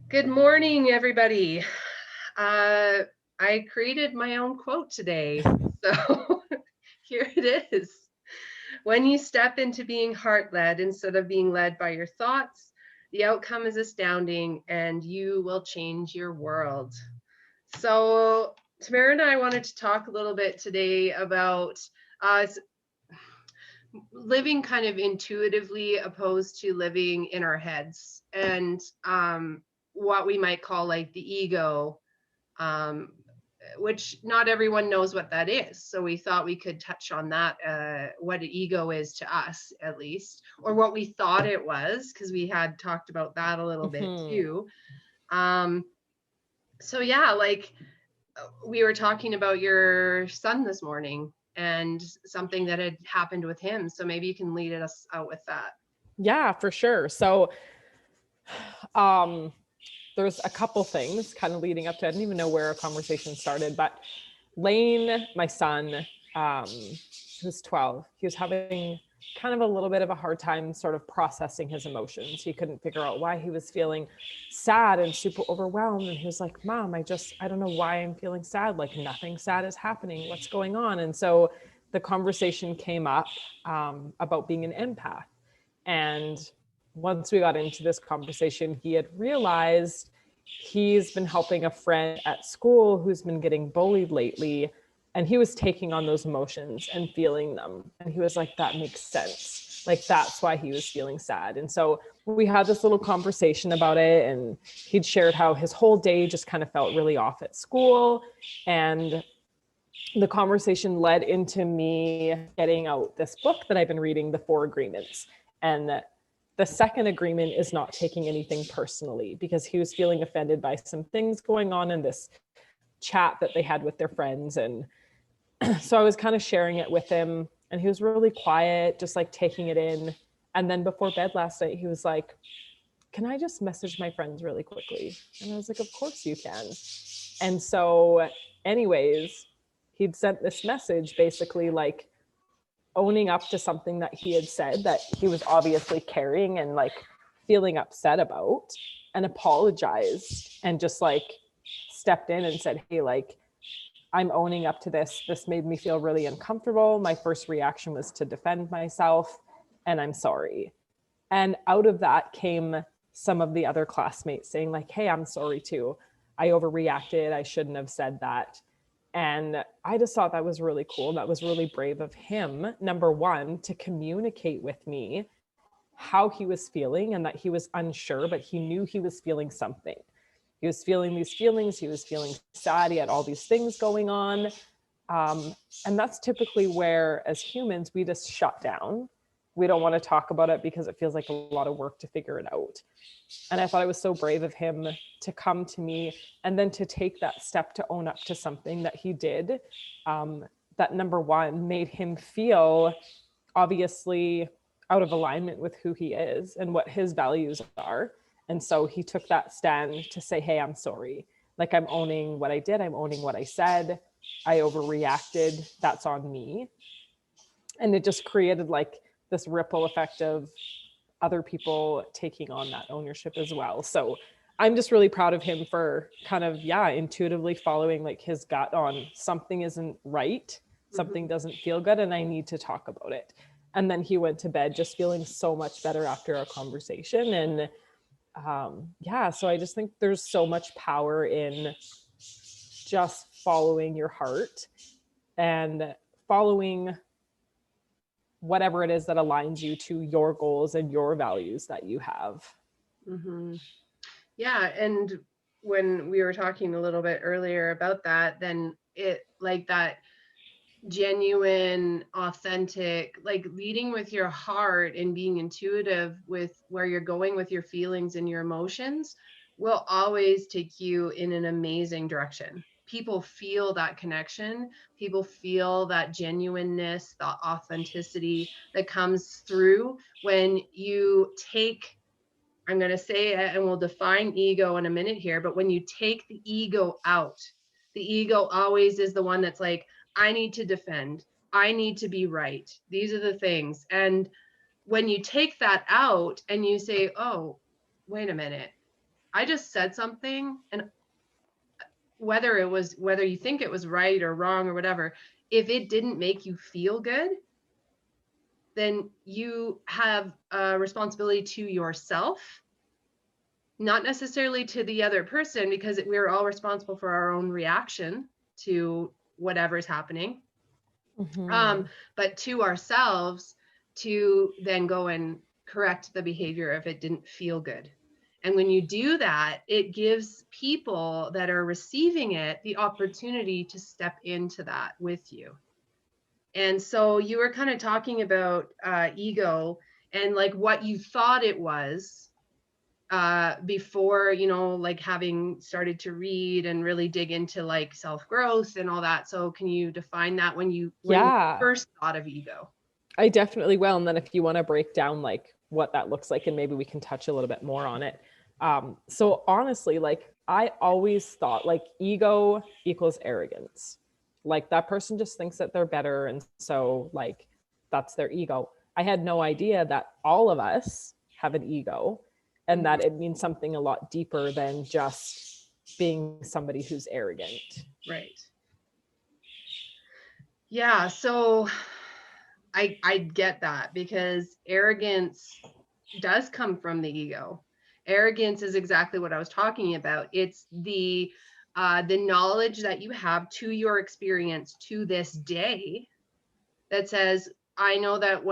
Good morning, everybody. I created my own quote today. So here it is. When you step into being heart led instead of being led by your thoughts, the outcome is astounding and you will change your world. So, Tamara and I wanted to talk a little bit today about uh, living kind of intuitively opposed to living in our heads and what we might call like the ego, um, which not everyone knows what that is. So we thought we could touch on that, what an ego is to us, at least, or what we thought it was, because we had talked about that a little bit Mhm. too. Um, so, yeah, like we were talking about your son this morning and something that had happened with him. So maybe you can lead us out with that. Yeah, for sure. So, um, there's a couple things kind of leading up to. I didn't even know where our conversation started, but Lane, my son, who's 12, he was having kind of a little bit of a hard time sort of processing his emotions. He couldn't figure out why he was feeling sad and super overwhelmed. And he was like, Mom, I don't know why I'm feeling sad. Like nothing sad is happening. What's going on? And so the conversation came up about being an empath. And once we got into this conversation, he had realized he's been helping a friend at school who's been getting bullied lately. And he was taking on those emotions and feeling them. And he was like, that makes sense. Like, that's why he was feeling sad. And so we had this little conversation about it. And he'd shared how his whole day just kind of felt really off at school. And the conversation led into me getting out this book that I've been reading, The Four Agreements. And the second agreement is not taking anything personally because he was feeling offended by some things going on in this chat that they had with their friends. And so I was kind of sharing it with him, and he was really quiet, just like taking it in. And then before bed last night, he was like, can I just message my friends really quickly? And I was like, of course you can. And so, anyways, he'd sent this message basically like owning up to something that he had said that he was obviously carrying and like feeling upset about, and apologized and just like stepped in and said, hey, like, I'm owning up to this. This made me feel really uncomfortable. My first reaction was to defend myself, and I'm sorry. And out of that came some of the other classmates saying, like, hey, I'm sorry too. I overreacted. I shouldn't have said that. And I just thought that was really cool. That was really brave of him, number one, to communicate with me how he was feeling and that he was unsure, but he knew he was feeling something. He was feeling these feelings. He was feeling sad. He had all these things going on. And that's typically where, as humans, we just shut down. We don't want to talk about it because it feels like a lot of work to figure it out. And I thought it was so brave of him to come to me and then to take that step to own up to something that he did, that number one made him feel obviously out of alignment with who he is and what his values are. And so he took that stand to say, hey, I'm sorry. Like, I'm owning what I did, I'm owning what I said. I overreacted. That's on me. And it just created like this ripple effect of other people taking on that ownership as well. So I'm just really proud of him for kind of, yeah, intuitively following like his gut on something isn't right, something Mhm. doesn't feel good, and I need to talk about it. And then he went to bed just feeling so much better after our conversation. And yeah, so I just think there's so much power in just following your heart and following whatever it is that aligns you to your goals and your values that you have. Mhm. Yeah, and when we were talking a little bit earlier about that, then it like that genuine, authentic, like leading with your heart and being intuitive with where you're going with your feelings and your emotions will always take you in an amazing direction. People feel that connection. People feel that genuineness, the authenticity that comes through when you take, I'm going to say it and we'll define ego in a minute here, but when you take the ego out, the ego always is the one that's like, I need to defend. I need to be right. These are the things. And when you take that out and you say, oh, wait a minute, I just said something, and whether you think it was right or wrong or whatever, if it didn't make you feel good, then you have a responsibility to yourself, not necessarily to the other person, because we're all responsible for our own reaction to whatever's happening. Mm-hmm. But to ourselves, to then go and correct the behavior if it didn't feel good. And when you do that, it gives people that are receiving it the opportunity to step into that with you. And so you were kind of talking about ego and like what you thought it was before, like having started to read and really dig into like self-growth and all that. So can you define that when you Yeah, first thought of ego? I definitely will. And then if you want to break down like what that looks like, and maybe we can touch a little bit more on it. So honestly, like I always thought like ego equals arrogance. Like that person just thinks that they're better. And so like that's their ego. I had no idea that all of us have an ego and Mhm. that it means something a lot deeper than just being somebody who's arrogant. Right. Yeah. So I get that, because arrogance does come from the ego. Arrogance is exactly what I was talking about. It's the knowledge that you have to your experience to this day that says, I know that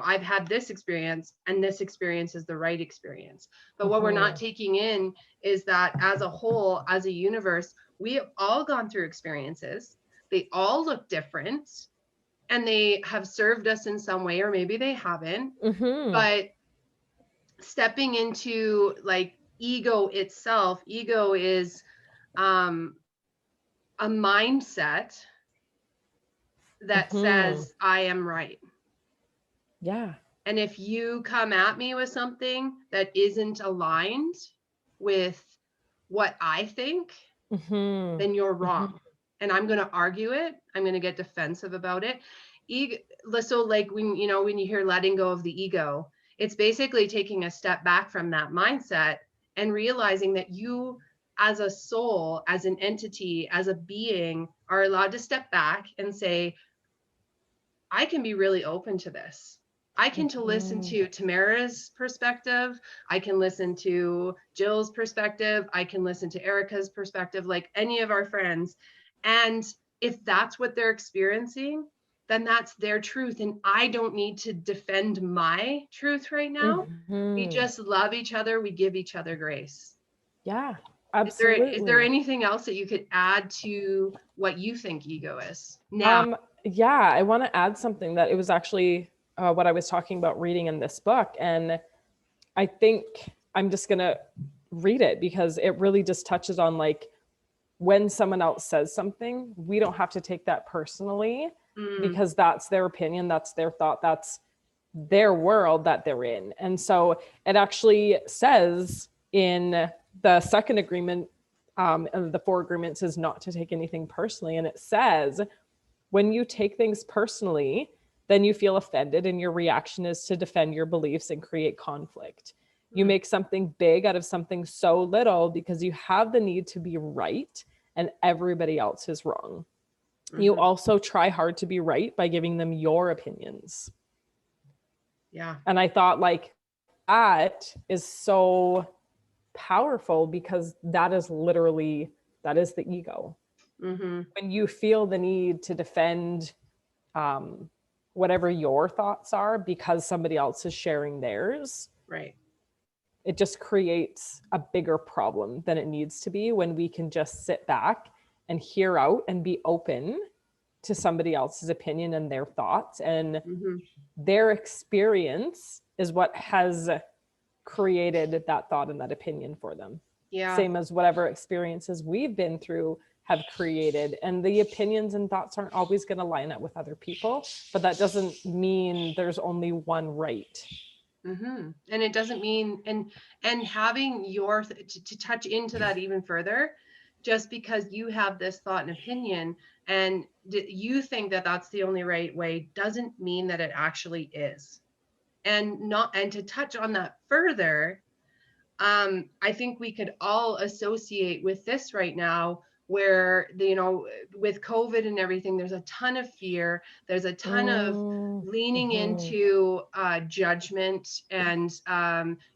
I've had this experience, and this experience is the right experience. But what we're not Mm-hmm. taking in is that as a whole, as a universe, we have all gone through experiences. They all look different, and they have served us in some way, or maybe they haven't. Mm-hmm. But stepping into like ego itself, ego is um, a mindset that Mm-hmm. says, I am right. Yeah. And if you come at me with something that isn't aligned with what I think, Mm-hmm. then you're Mm-hmm. wrong. And I'm going to argue it. I'm going to get defensive about it. Ego, so like when you hear letting go of the ego, it's basically taking a step back from that mindset and realizing that you, as a soul, as an entity, as a being, are allowed to step back and say, I can be really open to this. I can to listen Mm-hmm. to Tamara's perspective. I can listen to Jill's perspective. I can listen to Erica's perspective, like any of our friends. And if that's what they're experiencing, then that's their truth. And I don't need to defend my truth right now. We Mm-hmm. just love each other. We give each other grace. Yeah, Is there absolutely. anything else that you could add to what you think ego is now? Yeah, I want to add something that it was actually what I was talking about reading in this book. And I think I'm just going to read it because it really just touches on like when someone else says something, we don't have to take that personally Mm, because that's their opinion, that's their thought, that's their world that they're in. And so it actually says in the second agreement, and the four agreements is not to take anything personally. And it says, when you take things personally, then you feel offended and your reaction is to defend your beliefs and create conflict. You mm, make something big out of something so little because you have the need to be right and everybody else is wrong. You mhm. also try hard to be right by giving them your opinions. Yeah. And I thought, like, that is so powerful because that is literally, that is the ego. Mhm. When you feel the need to defend um, whatever your thoughts are because somebody else is sharing theirs, Right. it just creates a bigger problem than it needs to be when we can just sit back and hear out and be open to somebody else's opinion and their thoughts. And Mhm. their experience is what has created that thought and that opinion for them. Yeah. Same as whatever experiences we've been through have created. And the opinions and thoughts aren't always going to line up with other people, but that doesn't mean there's only one right. Mhm. And it doesn't mean, and having to touch into that even further, just because you have this thought and opinion and you think that that's the only right way, doesn't mean that it actually is. And to touch on that further, I think we could all associate with this right now, where with COVID and everything, there's a ton of fear. There's a ton of leaning Mm-hmm. into judgment, and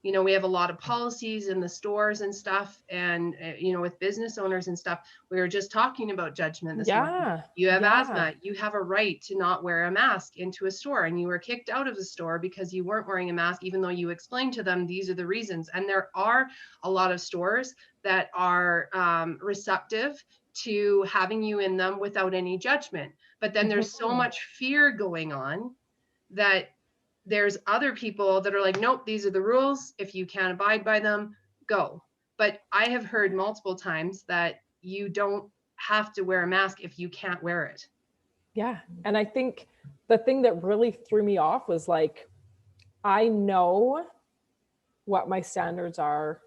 we have a lot of policies in the stores and stuff, and with business owners and stuff. We were just talking about judgment this morning. Yeah. You have Yeah. asthma, you have a right to not wear a mask into a store, and you were kicked out of the store because you weren't wearing a mask, even though you explained to them these are the reasons. And there are a lot of stores that are receptive to having you in them without any judgment. But then there's so Mm-hmm. much fear going on that there's other people that are like, nope, these are the rules. If you can't abide by them, go. But I have heard multiple times that you don't have to wear a mask if you can't wear it. Yeah. And I think the thing that really threw me off was like, I know what my standards are.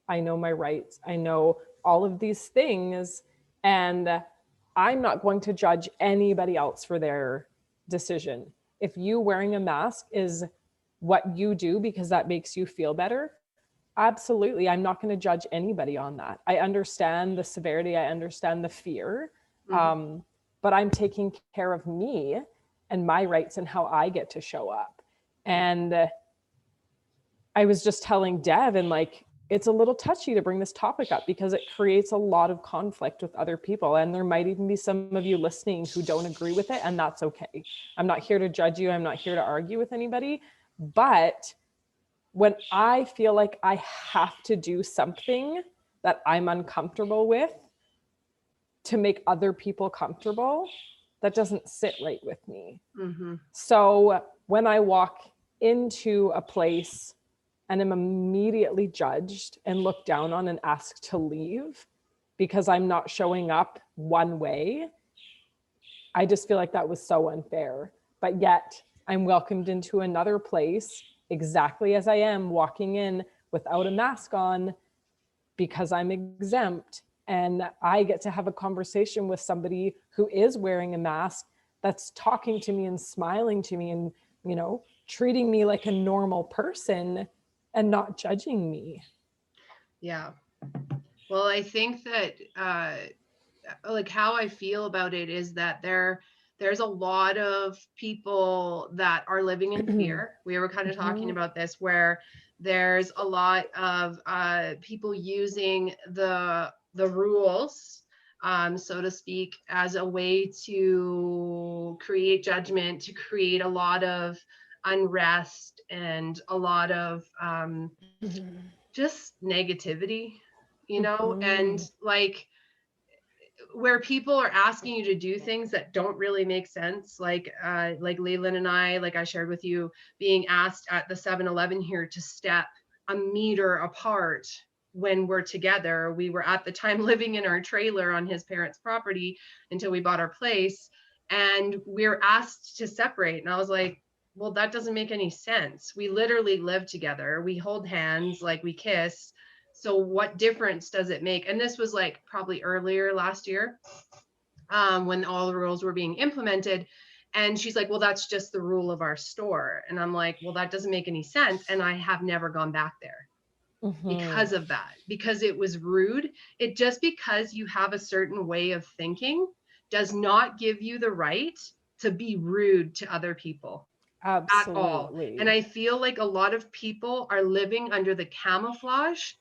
I know my rights. I know all of these things. And I'm not going to judge anybody else for their decision. If you wearing a mask is what you do because that makes you feel better, absolutely. I'm not going to judge anybody on that. I understand the severity, I understand the fear, Mm-hmm. but I'm taking care of me and my rights and how I get to show up. And I was just telling Dev, and like, it's a little touchy to bring this topic up because it creates a lot of conflict with other people. And there might even be some of you listening who don't agree with it, and that's okay. I'm not here to judge you. I'm not here to argue with anybody. But when I feel like I have to do something that I'm uncomfortable with to make other people comfortable, that doesn't sit right with me. Mm-hmm. So when I walk into a place and am immediately judged and looked down on and asked to leave because I'm not showing up one way, I just feel like that was so unfair. But yet I'm welcomed into another place exactly as I am, walking in without a mask on because I'm exempt. And I get to have a conversation with somebody who is wearing a mask that's talking to me and smiling to me and, treating me like a normal person and not judging me. Yeah. Well, I think that like how I feel about it is that there's a lot of people that are living in fear. We were kind of talking about this, where there's a lot of people using the rules, so to speak, as a way to create judgment, to create a lot of unrest and a lot of just negativity, and like where people are asking you to do things that don't really make sense, like Leland and I, like I shared with you, being asked at the 7-Eleven here to step a meter apart when we're together. We were at the time living in our trailer on his parents' property until we bought our place, and we're asked to separate, and I was like, well, that doesn't make any sense. We literally live together, we hold hands, like we kiss. So what difference does it make? And this was like probably earlier last year, when all the rules were being implemented. And she's like, well, that's just the rule of our store. And I'm like, well, that doesn't make any sense. And I have never gone back there because of that, because it was rude. It just because you have a certain way of thinking does not give you the right to be rude to other people at all. And Absolutely. I feel like a lot of people are living under the camouflage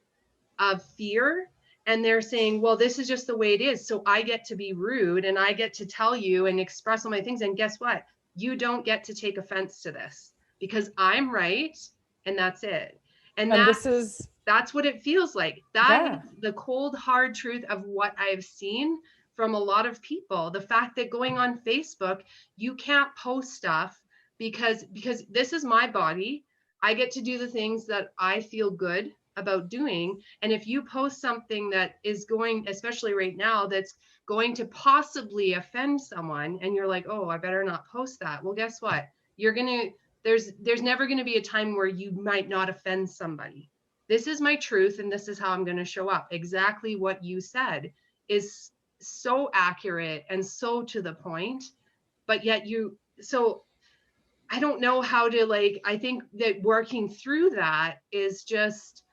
of fear, and they're saying, well, this is just the way it is, so I get to be rude and I get to tell you and express all my things, and guess what, you don't get to take offense to this because I'm right, and that's it. And And this is, that's what it feels like. That yeah. is the cold hard truth of what I've seen from a lot of people. The fact that going on Facebook, you can't post stuff because this is my body. I get to do the things that I feel good about doing. And if you post something that is going, especially right now, that's going to possibly offend someone, and you're like, oh, I better not post that. Well, guess what? You're going to, there's never going to be a time where you might not offend somebody. This is my truth, and this is how I'm going to show up. Exactly what you said is so accurate and so to the point, but yet so I don't know how to, like, I think that working through that is just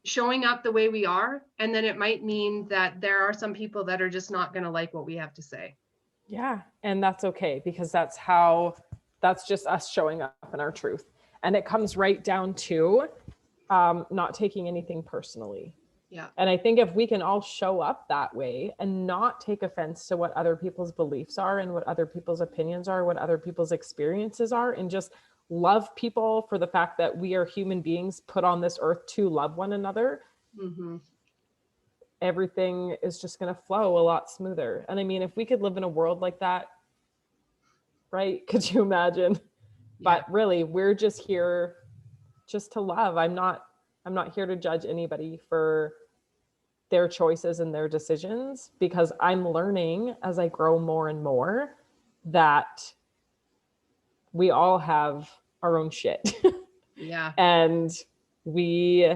showing up the way we are. And then it might mean that there are some people that are just not going to like what we have to say. Yeah. And that's okay, because that's just us showing up in our truth. And it comes right down to not taking anything personally. Yeah. And I think if we can all show up that way and not take offense to what other people's beliefs are and what other people's opinions are, what other people's experiences are, and just love people for the fact that we are human beings put on this earth to love one another, Mm-hmm. everything is just going to flow a lot smoother. And I mean, if we could live in a world like that, right? Could you imagine? Yeah. But really, we're just here just to love. I'm not here to judge anybody for their choices and their decisions, because I'm learning as I grow more and more that we all have our own shit. Yeah. And we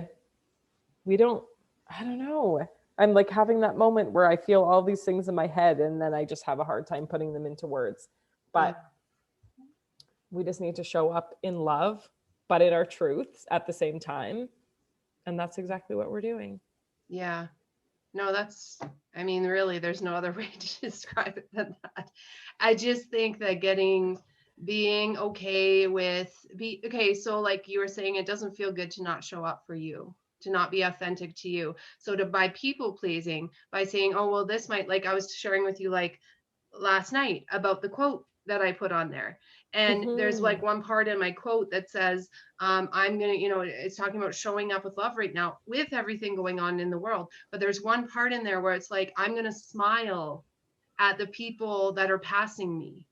don't, I don't know. I'm like having that moment where I feel all these things in my head and then I just have a hard time putting them into words. Yeah. But we just need to show up in love, but in our truths at the same time. And that's exactly what we're doing. Yeah. No, I mean, really, there's no other way to describe it than that. I just think that being okay with, okay, so like you were saying, it doesn't feel good to not show up for you, to not be authentic to you. So by people pleasing, by saying, oh, well, this might, like I was sharing with you, like last night about the quote that I put on there. And there's Mm-hmm. like one part in my quote that says, I'm going to, it's talking about showing up with love right now with everything going on in the world. But there's one part in there where it's like, I'm going to smile at the people that are passing me.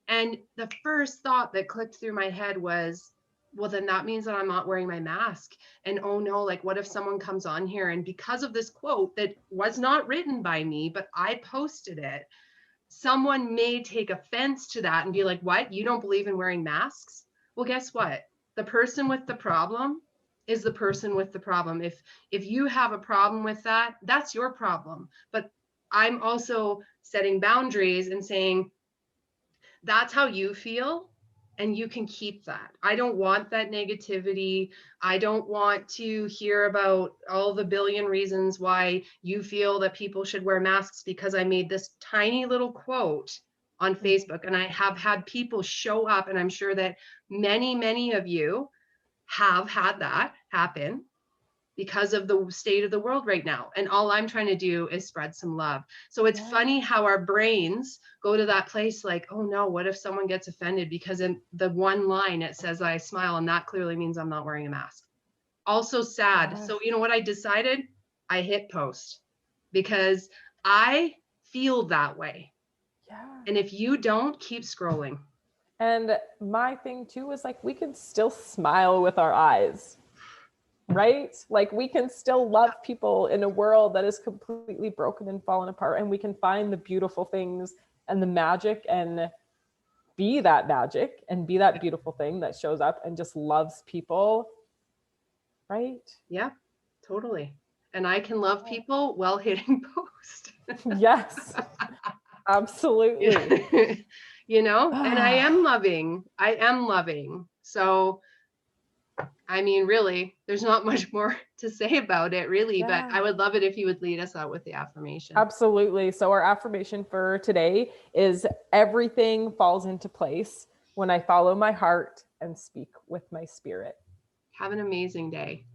And the first thought that clicked through my head was, well, then that means that I'm not wearing my mask. And oh no, like what if someone comes on here and because of this quote that was not written by me, but I posted it, someone may take offense to that and be like, what? You don't believe in wearing masks? Well, guess what? The person with the problem is the person with the problem. If you have a problem with that, that's your problem. But I'm also setting boundaries and saying, that's how you feel and you can keep that. I don't want that negativity. I don't want to hear about all the billion reasons why you feel that people should wear masks because I made this tiny little quote on Facebook. And I have had people show up, and I'm sure that many of you have had that happen because of the state of the world right now. And all I'm trying to do is spread some love. So it's funny how our brains go to that place like, oh no, what if someone gets offended because in the one line it says I smile and that clearly means I'm not wearing a mask. Also sad. Yes. So you know what I decided? I hit post because I feel that way. Yeah. And if you don't, keep scrolling. And my thing too is like, we can still smile with our eyes, right? Like we can still love people in a world that is completely broken and fallen apart, and we can find the beautiful things and the magic and be that magic and be that beautiful thing that shows up and just loves people, right? Yeah, totally. And I can love people while hitting post. Yes, absolutely. And I am loving. So I mean, really, there's not much more to say about it, really, but I would love it if you would lead us out with the affirmation. Absolutely. So our affirmation for today is everything falls into place when I follow my heart and speak with my spirit. Have an amazing day.